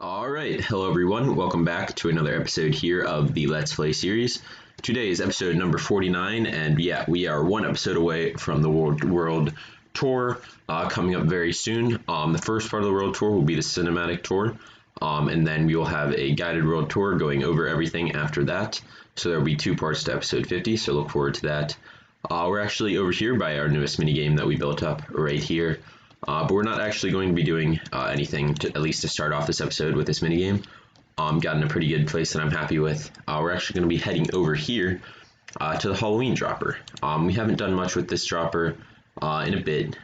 Alright, hello everyone, welcome back to another episode here of the Let's Play series. Today is episode number 49, and yeah, we are one episode away from the World Tour coming up very soon. The first part of the World Tour will be the cinematic tour, and then we will have a guided World Tour going over everything after that. So there will be two parts to episode 50, so look forward to that. We're actually over here by our newest minigame that we built up right here. But we're not actually going to be doing anything, at least to start off this episode with this minigame. Got in a pretty good place that I'm happy with. We're actually going to be heading over here to the Halloween dropper. We haven't done much with this dropper in a bit.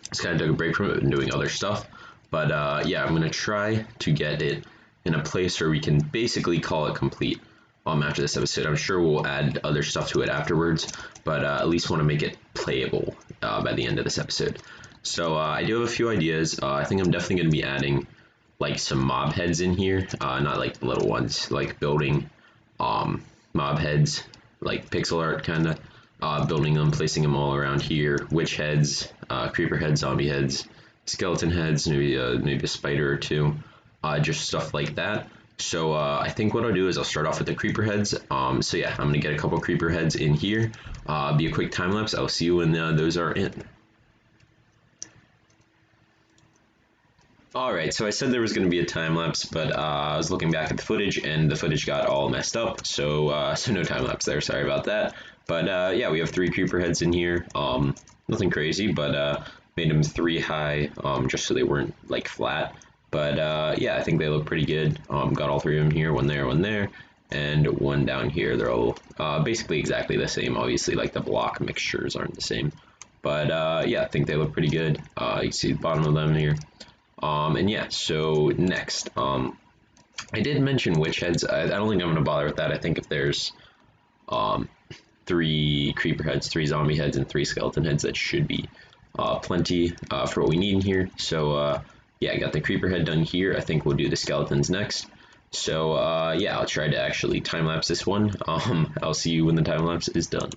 Just kind of took a break from it and doing other stuff. But yeah, I'm going to try to get it in a place where we can basically call it complete after this episode. I'm sure we'll add other stuff to it afterwards, but at least want to make it playable by the end of this episode. So I do have a few ideas. I think I'm definitely going to be adding like some mob heads in here, not like the little ones, like building mob heads, like pixel art kind of, building them, placing them all around here, witch heads, creeper heads, zombie heads, skeleton heads, maybe a spider or two, just stuff like that. So I think what I'll do is I'll start off with the creeper heads. So yeah, I'm going to get a couple creeper heads in here, be a quick time lapse. I'll see you when those are in. Alright, so I said there was going to be a time lapse, but I was looking back at the footage and the footage got all messed up, so so no time lapse there, sorry about that. But yeah, we have three creeper heads in here, nothing crazy, but made them 3 high, just so they weren't like flat. But yeah, I think they look pretty good. Got all 3 of them here, one there, and one down here. They're all basically exactly the same, obviously like the block mixtures aren't the same. But yeah, I think they look pretty good. You can see the bottom of them here. And yeah, so next, I did mention witch heads. I don't think I'm going to bother with that. I think if there's 3 creeper heads, 3 zombie heads, and 3 skeleton heads, that should be plenty for what we need in here. So yeah, I got the creeper head done here. I think we'll do the skeletons next. So yeah, I'll try to actually time lapse this one. I'll see you when the time lapse is done.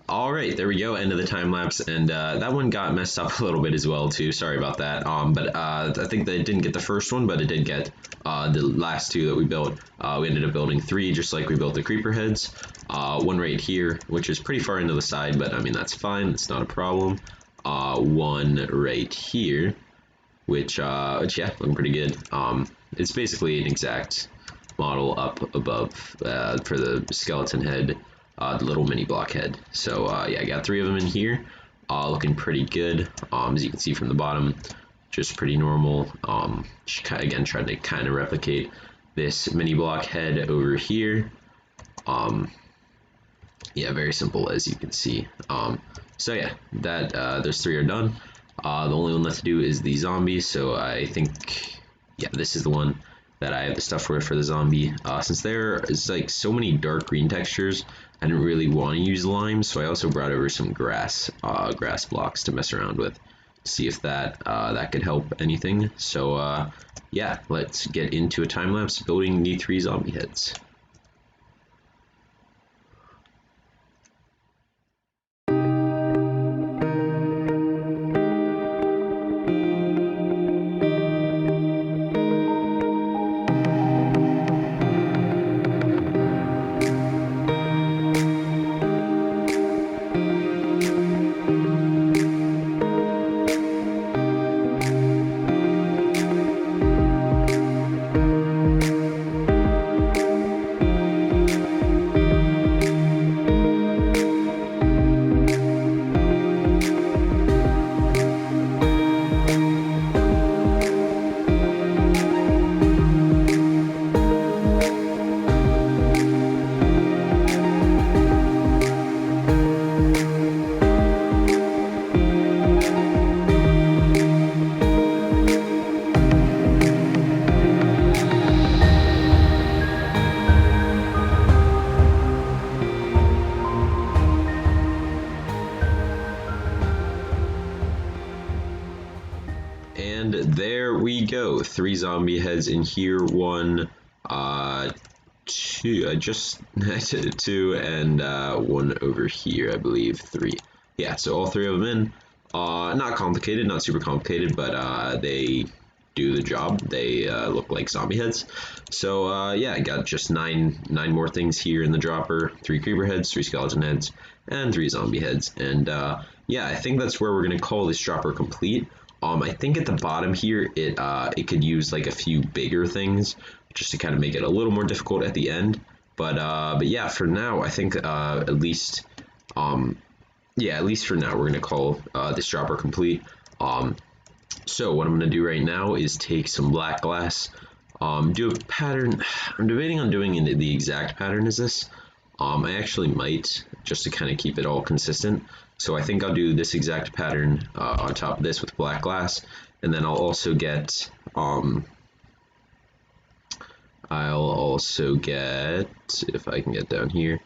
Alright, there we go, end of the time lapse, and that one got messed up a little bit as well too, sorry about that. But I think that it didn't get the first one, but it did get the last 2 that we built. We ended up building 3 just like we built the creeper heads. One right here, which is pretty far into the side, but I mean that's fine, it's not a problem. One right here, which yeah, looking pretty good. It's basically an exact model up above for the skeleton head, the little mini block head. So yeah, I got 3 of them in here, looking pretty good. As you can see from the bottom, just pretty normal. Again, trying to kind of replicate this mini block head over here. Yeah, very simple as you can see. So yeah, that those 3 are done. The only one left to do is the zombies. So I think, yeah, this is the one that I have the stuff for the zombie. Since there is like so many dark green textures, I didn't really want to use lime, so I also brought over some grass blocks to mess around with, see if that that could help anything. So yeah, let's get into a time lapse building the 3 zombie heads. go. 3 zombie heads in here. 1, 2, just 2, and 1 over here, I believe. 3. Yeah, so all 3 of them in. Not complicated, not super complicated, but they do the job. They look like zombie heads. So yeah, I got just nine more things here in the dropper. 3 creeper heads, 3 skeleton heads, and 3 zombie heads. And yeah, I think that's where we're gonna call this dropper complete. I think at the bottom here, it could use like a few bigger things just to kind of make it a little more difficult at the end. But yeah, for now, I think at least yeah, at least for now, we're gonna call this dropper complete. So what I'm going to do right now is take some black glass, do a pattern. I'm debating on doing the exact pattern as this. I actually might, just to kind of keep it all consistent. So I think I'll do this exact pattern on top of this with black glass, and then I'll also get, if I can get down here,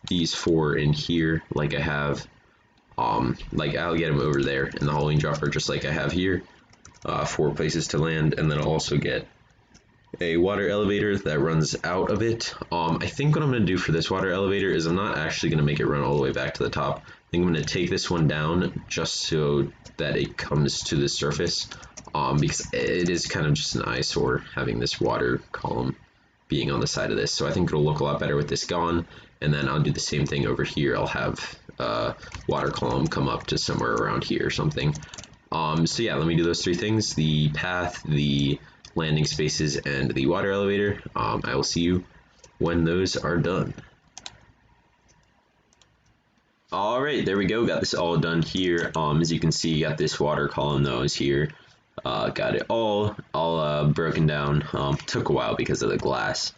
these 4 in here, like I have, like I'll get them over there in the Halloween dropper, just like I have here. 4 places to land, and then I'll also get a water elevator that runs out of it. I think what I'm going to do for this water elevator is I'm not actually going to make it run all the way back to the top. I think I'm going to take this one down just so that it comes to the surface, because it is kind of just an eyesore having this water column being on the side of this. So I think it'll look a lot better with this gone, and then I'll do the same thing over here. I'll have water column come up to somewhere around here or something. So yeah, let me do those 3 things: the path, the landing spaces, and the water elevator. I will see you when those are done. Alright, there we go, got this all done here. As you can see, got this water column that was here. Got it all broken down. Took a while because of the glass.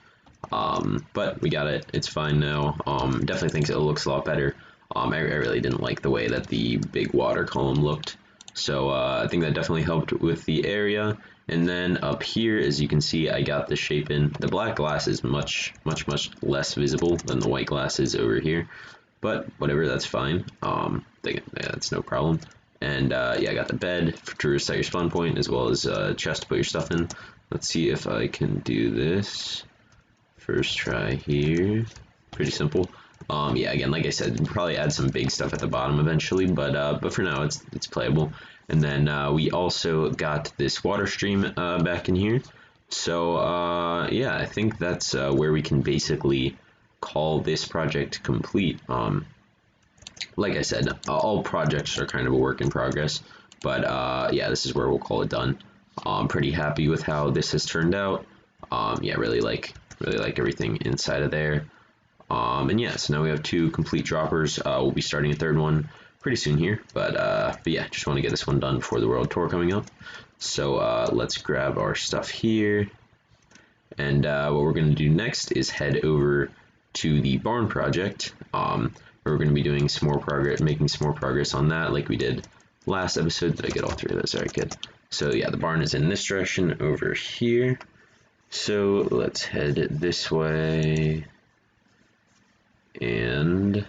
But we got it, it's fine now. Definitely think it looks a lot better. I really didn't like the way that the big water column looked. So I think that definitely helped with the area. And then up here, as you can see, I got the shape in. The black glass is much less visible than the white glass is over here. But whatever, that's fine. That's no problem. And yeah, I got the bed to reset your spawn point, as well as a chest to put your stuff in. Let's see if I can do this. First try here. Pretty simple. Yeah, again, like I said, we'll probably add some big stuff at the bottom eventually, but for now it's playable. And then we also got this water stream back in here. So yeah, I think that's where we can basically call this project complete. Like I said, all projects are kind of a work in progress, but yeah, this is where we'll call it done. I'm pretty happy with how this has turned out. Yeah, really like everything inside of there. And yeah, so now we have 2 complete droppers. We'll be starting a 3rd one pretty soon here, but yeah, just want to get this one done before the world tour coming up. So let's grab our stuff here, and what we're going to do next is head over to the barn project. We're going to be doing some more progress, making some more progress on that, like we did last episode. Did I get all 3 of those? All right, good. So yeah, the barn is in this direction over here. So let's head this way. And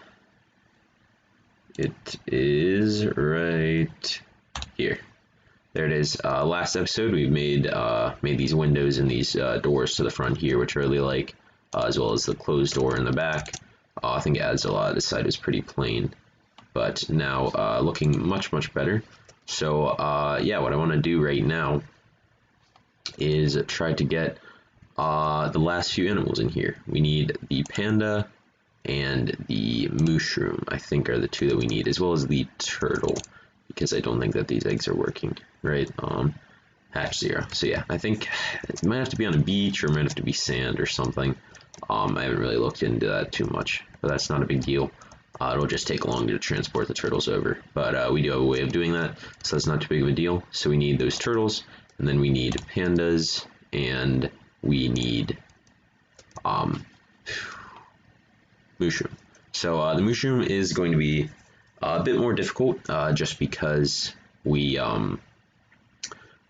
it is right here. There it is. Last episode we made these windows and these doors to the front here, which I really like, as well as the closed door in the back. I think it adds a lot. This side is pretty plain, but now looking much better. So yeah, what I want to do right now is try to get the last few animals in here. We need the panda and the mushroom, I think, are the 2 that we need, as well as the turtle, because I don't think that these eggs are working, right? Hatch 0. So yeah, I think it might have to be on a beach, or it might have to be sand or something. I haven't really looked into that too much, but that's not a big deal. It'll just take long to transport the turtles over, but we do have a way of doing that, so that's not too big of a deal. So we need those turtles, and then we need pandas, and we need mushroom. So the mushroom is going to be a bit more difficult, just because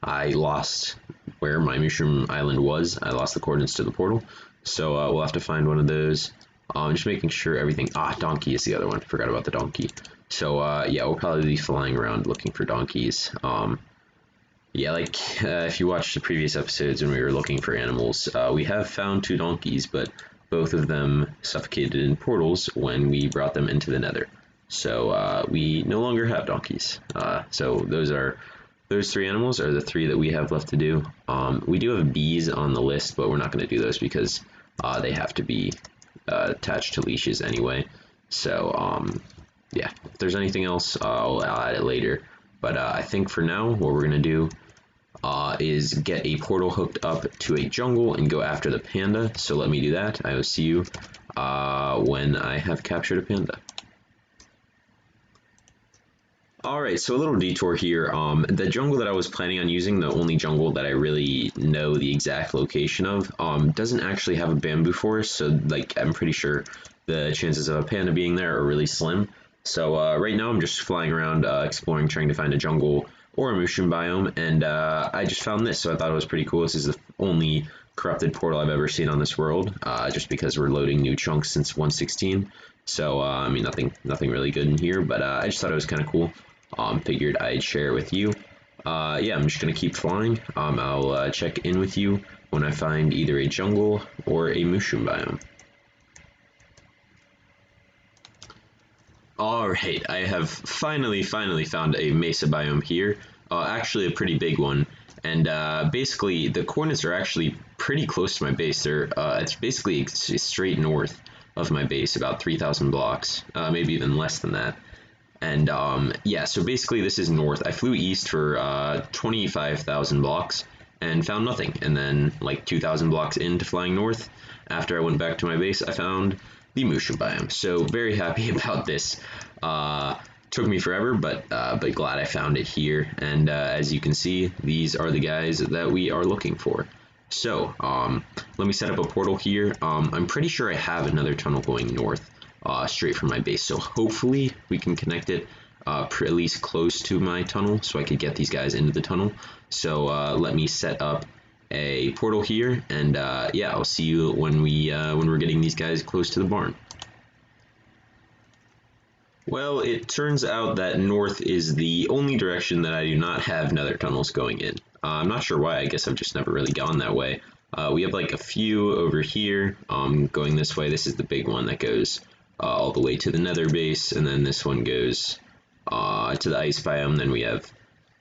I lost where my mushroom island was. I lost the coordinates to the portal, so we'll have to find one of those. Just making sure everything. Donkey is the other one. Forgot about the donkey. So yeah, we'll probably be flying around looking for donkeys. Yeah, like if you watched the previous episodes when we were looking for animals, we have found two donkeys, but both of them suffocated in portals when we brought them into the nether. So we no longer have donkeys. So those three animals are the three that we have left to do. We do have bees on the list, but we're not going to do those because they have to be attached to leashes anyway. So yeah, if there's anything else, I'll add it later. But I think for now, what we're going to do is get a portal hooked up to a jungle and go after the panda. So let me do that. I will see you when I have captured a panda. Alright, so a little detour here. The jungle that I was planning on using, the only jungle that I really know the exact location of, doesn't actually have a bamboo forest, so like I'm pretty sure the chances of a panda being there are really slim. So right now I'm just flying around exploring, trying to find a jungle or a mushroom biome, and I just found this, so I thought it was pretty cool. This is the only corrupted portal I've ever seen on this world, just because we're loading new chunks since 1.16. So I mean, nothing really good in here, but I just thought it was kind of cool. Figured I'd share it with you. Yeah, I'm just gonna keep flying. I'll check in with you when I find either a jungle or a mushroom biome. Alright, I have finally found a mesa biome here. Actually a pretty big one. And basically, the coordinates are actually pretty close to my base. It's basically straight north of my base, about 3,000 blocks, maybe even less than that. And yeah, so basically this is north. I flew east for 25,000 blocks and found nothing. And then like 2,000 blocks into flying north, after I went back to my base, I found the mushroom biome. So very happy about this. Took me forever, but glad I found it here. And as you can see, these are the guys that we are looking for. So let me set up a portal here. I'm pretty sure I have another tunnel going north. Straight from my base, so hopefully we can connect it at least close to my tunnel so I could get these guys into the tunnel. So let me set up a portal here, and yeah, I'll see you when we're getting these guys close to the barn. Well, it turns out that north is the only direction that I do not have nether tunnels going in. I'm not sure why. I guess I've just never really gone that way. We have like a few over here going this way. This is the big one that goes all the way to the nether base, and then this one goes to the ice biome. Then we have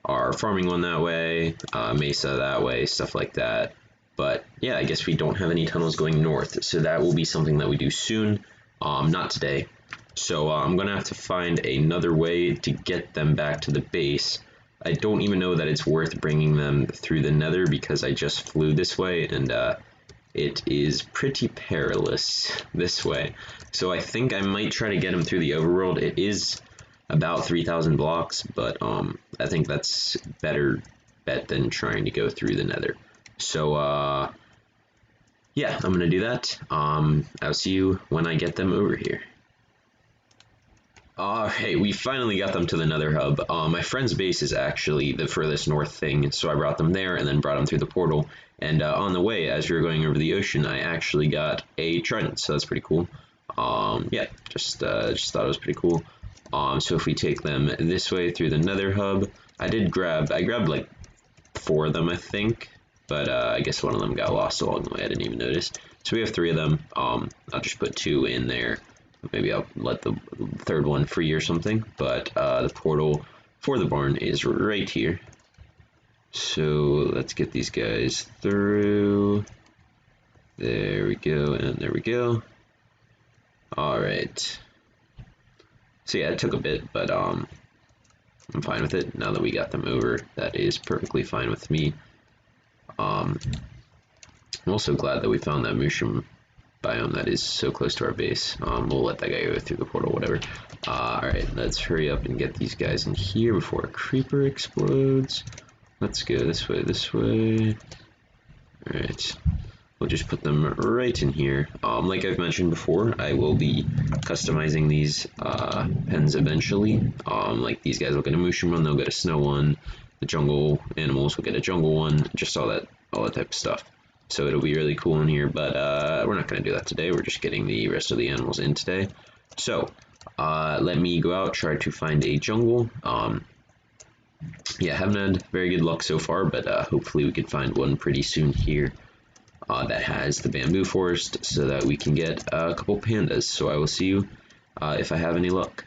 our farming one that way, mesa that way, stuff like that. But yeah, I guess we don't have any tunnels going north, so that will be something that we do soon, not today. So I'm gonna have to find another way to get them back to the base. I don't even know that it's worth bringing them through the nether because I just flew this way, and it is pretty perilous this way. So I think I might try to get him through the overworld. It is about 3,000 blocks, but I think that's better bet than trying to go through the nether. So yeah, I'm gonna do that. I'll see you when I get them over here. Alright, we finally got them to the nether hub. My friend's base is actually the furthest north thing, so I brought them there and then brought them through the portal. And on the way, as we were going over the ocean, I actually got a trident, so that's pretty cool. Yeah, just thought it was pretty cool. So if we take them this way through the nether hub, I grabbed like 4 of them, I think, but I guess one of them got lost along the way. I didn't even notice. So we have 3 of them. I'll just put 2 in there. Maybe I'll let the third one free or something, but the portal for the barn is right here. So let's get these guys through. There we go, and there we go. Alright. So yeah, it took a bit, but I'm fine with it. Now that we got them over, that is perfectly fine with me. I'm also glad that we found that mushroom biome that is so close to our base. We'll let that guy go through the portal, whatever. Alright, let's hurry up and get these guys in here before a creeper explodes. Let's go this way. Alright, we'll just put them right in here. Like I've mentioned before, I will be customizing these pens eventually. Like these guys will get a mushroom one, they'll get a snow one. The jungle animals will get a jungle one, just all that type of stuff. So it'll be really cool in here, but we're not going to do that today. We're just getting the rest of the animals in today. So let me go out, try to find a jungle. Yeah, haven't had very good luck so far, but hopefully we can find one pretty soon here that has the bamboo forest so that we can get a couple pandas. So I will see you if I have any luck.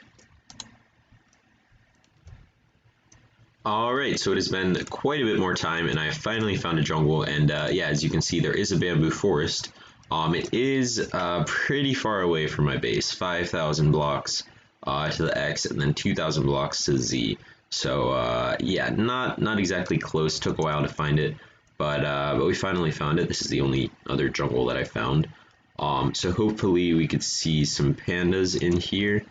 Alright, so it has been quite a bit more time and I finally found a jungle, and yeah, as you can see there is a bamboo forest. It is pretty far away from my base, 5,000 blocks to the X and then 2,000 blocks to the Z. So yeah, not exactly close, took a while to find it, but we finally found it. This is the only other jungle that I found. So hopefully we could see some pandas in here.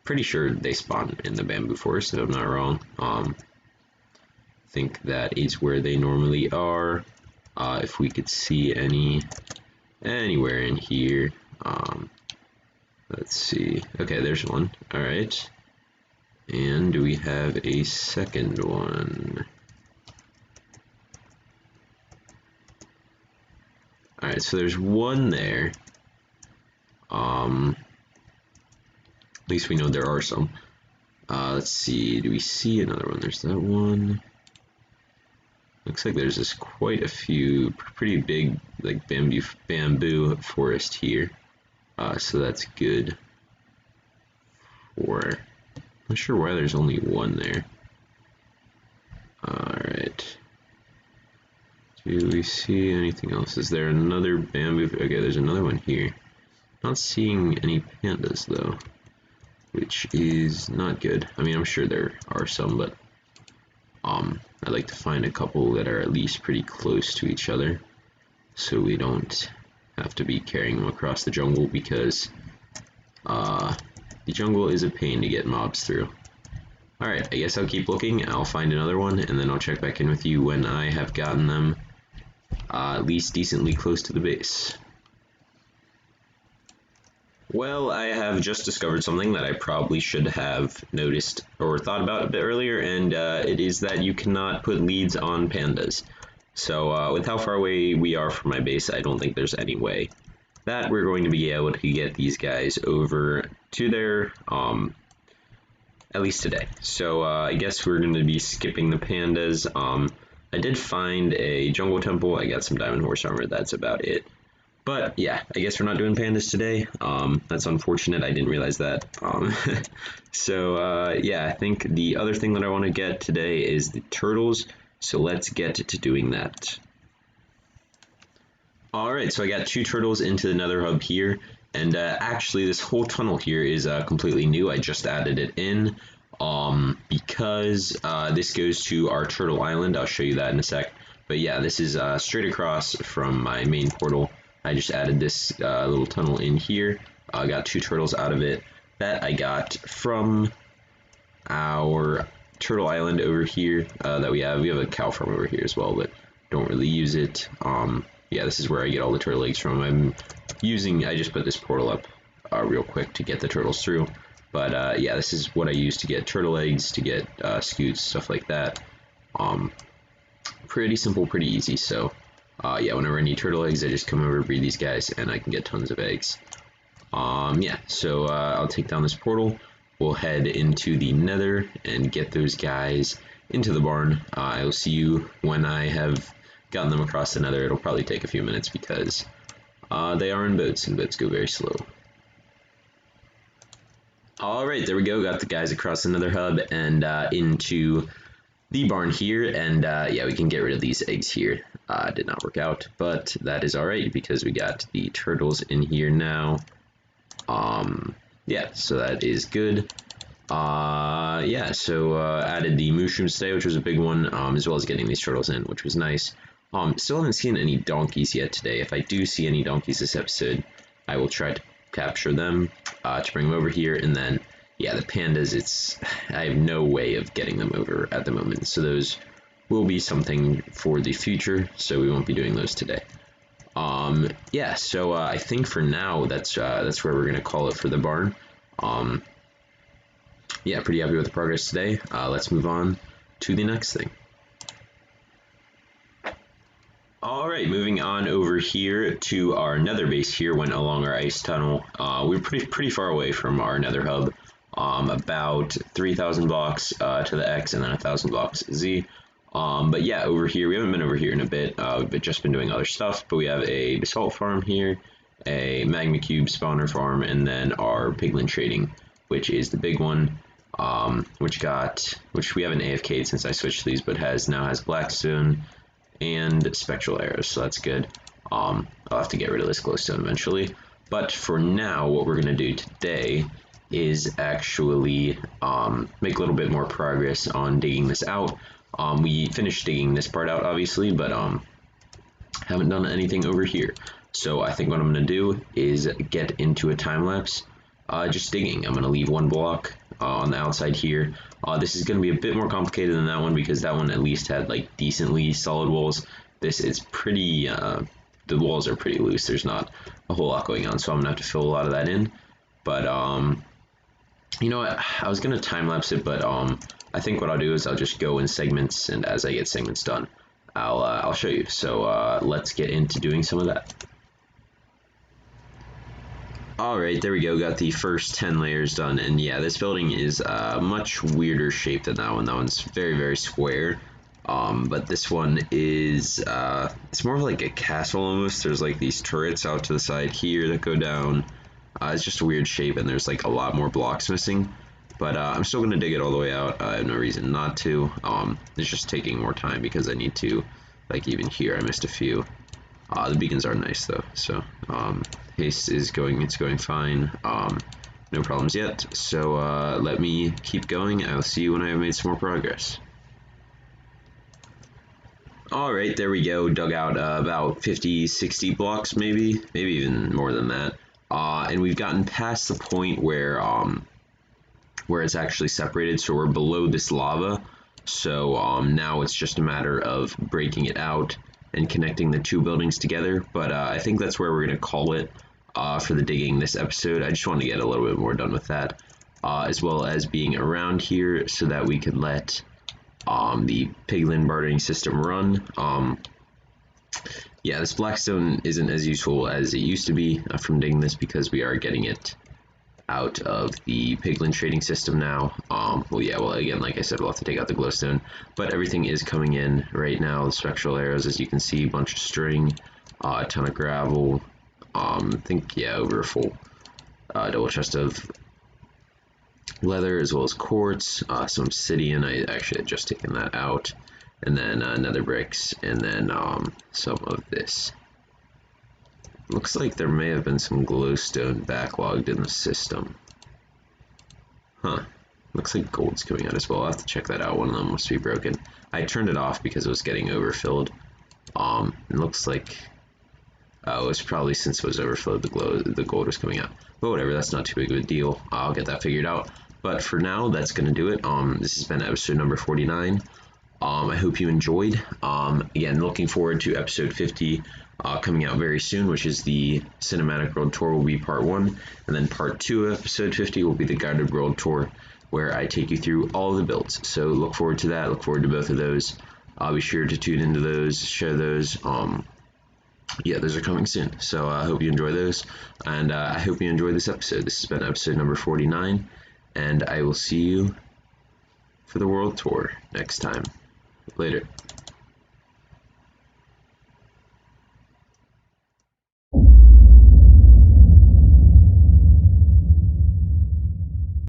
Pretty sure they spawn in the bamboo forest, if I'm not wrong. I think that is where they normally are. If we could see anywhere in here. Let's see. Okay, there's one. Alright. And do we have a second one? Alright, so there's one there. At least we know there are some. Let's see, do we see another one? There's that one. Looks like there's quite a few pretty big like bamboo forest here. So that's good. I'm not sure why there's only one there. Alright. Do we see anything else? Is there another bamboo? Okay, there's another one here. Not seeing any pandas though, which is not good. I mean, I'm sure there are some, but I'd like to find a couple that are at least pretty close to each other, so we don't have to be carrying them across the jungle, because the jungle is a pain to get mobs through. Alright, I guess I'll keep looking, I'll find another one, and then I'll check back in with you when I have gotten them at least decently close to the base. Well, I have just discovered something that I probably should have noticed or thought about a bit earlier, and it is that you cannot put leads on pandas. So with how far away we are from my base, I don't think there's any way that we're going to be able to get these guys over to their, at least today. So I guess we're going to be skipping the pandas. I did find a jungle temple, I got some diamond horse armor, that's about it. But yeah, I guess we're not doing pandas today. That's unfortunate, I didn't realize that. So yeah, I think the other thing that I want to get today is the turtles. So let's get to doing that. Alright, so I got 2 turtles into the nether hub here. And actually this whole tunnel here is completely new. I just added it in because this goes to our turtle island. I'll show you that in a sec. But yeah, this is straight across from my main portal. I just added this little tunnel in here. I got 2 turtles out of it that I got from our turtle island over here that we have. We have a cow farm over here as well, but don't really use it. Yeah, this is where I get all the turtle eggs from. I just put this portal up real quick to get the turtles through. But yeah, this is what I use to get turtle eggs, to get scoots, stuff like that. Pretty simple, pretty easy. So yeah, whenever I need turtle eggs, I just come over, breed these guys, and I can get tons of eggs. Yeah, so I'll take down this portal. We'll head into the nether and get those guys into the barn. I will see you when I have gotten them across the nether. It'll probably take a few minutes because they are in boats, and boats go very slow. Alright, there we go. Got the guys across the nether hub and into the barn here, and yeah, we can get rid of these eggs here. Did not work out, but that is alright because we got the turtles in here now. Yeah, so that is good. Yeah, so added the mushrooms today, which was a big one, as well as getting these turtles in, which was nice. Still haven't seen any donkeys yet today. If I do see any donkeys this episode, I will try to capture them to bring them over here, and then yeah, the pandas, I have no way of getting them over at the moment, so those will be something for the future, so we won't be doing those today. Yeah, so I think for now that's where we're gonna call it for the barn. Yeah, pretty happy with the progress today. Let's move on to the next thing. Alright, moving on over here to our nether base here, went along our ice tunnel. We're pretty far away from our nether hub. about 3,000 blocks to the X, and then 1,000 blocks Z. But yeah, over here, we haven't been over here in a bit. We've just been doing other stuff, but we have a basalt farm here, a magma cube spawner farm, and then our piglin trading, which is the big one, which we haven't AFK'd since I switched these, but now has blackstone and spectral arrows, so that's good. I'll have to get rid of this glowstone eventually, but for now, what we're gonna do today is actually make a little bit more progress on digging this out. We finished digging this part out, obviously, but haven't done anything over here. So I think what I'm going to do is get into a time lapse, just digging. I'm going to leave one block on the outside here. This is going to be a bit more complicated than that one because that one at least had like decently solid walls. This is pretty, the walls are pretty loose. There's not a whole lot going on, so I'm going to have to fill a lot of that in. But you know what, I was going to time lapse it, but I think what I'll do is I'll just go in segments, and as I get segments done, I'll show you. So let's get into doing some of that. Alright, there we go, got the first 10 layers done, and yeah, this building is a much weirder shape than that one. That one's very, very square, but this one is, it's more of like a castle almost. There's like these turrets out to the side here that go down. It's just a weird shape, and there's like a lot more blocks missing. But I'm still going to dig it all the way out. I have no reason not to. It's just taking more time because I need to, like even here, I missed a few. The beacons are nice though, so haste is going, it's going fine. No problems yet. So let me keep going. I'll see you when I have made some more progress. Alright, there we go. Dug out about 50, 60 blocks maybe even more than that. And we've gotten past the point where it's actually separated, so we're below this lava. So now it's just a matter of breaking it out and connecting the two buildings together. But I think that's where we're going to call it for the digging this episode. I just want to get a little bit more done with that, as well as being around here so that we could let the piglin bartering system run. Yeah, this blackstone isn't as useful as it used to be from digging this because we are getting it out of the piglin trading system now. Well, again, like I said, we'll have to take out the glowstone, but everything is coming in right now. The spectral arrows, as you can see, a bunch of string, a ton of gravel, I think, yeah, over a full double chest of leather, as well as quartz, some obsidian. I actually had just taken that out, and then nether bricks, and then some of this. Looks like there may have been some glowstone backlogged in the system. Huh. Looks like gold's coming out as well. I'll have to check that out. One of them must be broken. I turned it off because it was getting overfilled. It looks like... Oh, it's probably since it was overfilled, the gold was coming out. But whatever, that's not too big of a deal. I'll get that figured out. But for now, that's going to do it. This has been episode number 49. I hope you enjoyed. Again, looking forward to episode 50 coming out very soon, which is the Cinematic World Tour will be part 1, and then part 2 of episode 50 will be the Guided World Tour, where I take you through all of the builds. So look forward to that. Look forward to both of those. Be sure to tune into those, share those. Yeah, those are coming soon. So I hope you enjoy those, and I hope you enjoyed this episode. This has been episode number 49, and I will see you for the World Tour next time. Later.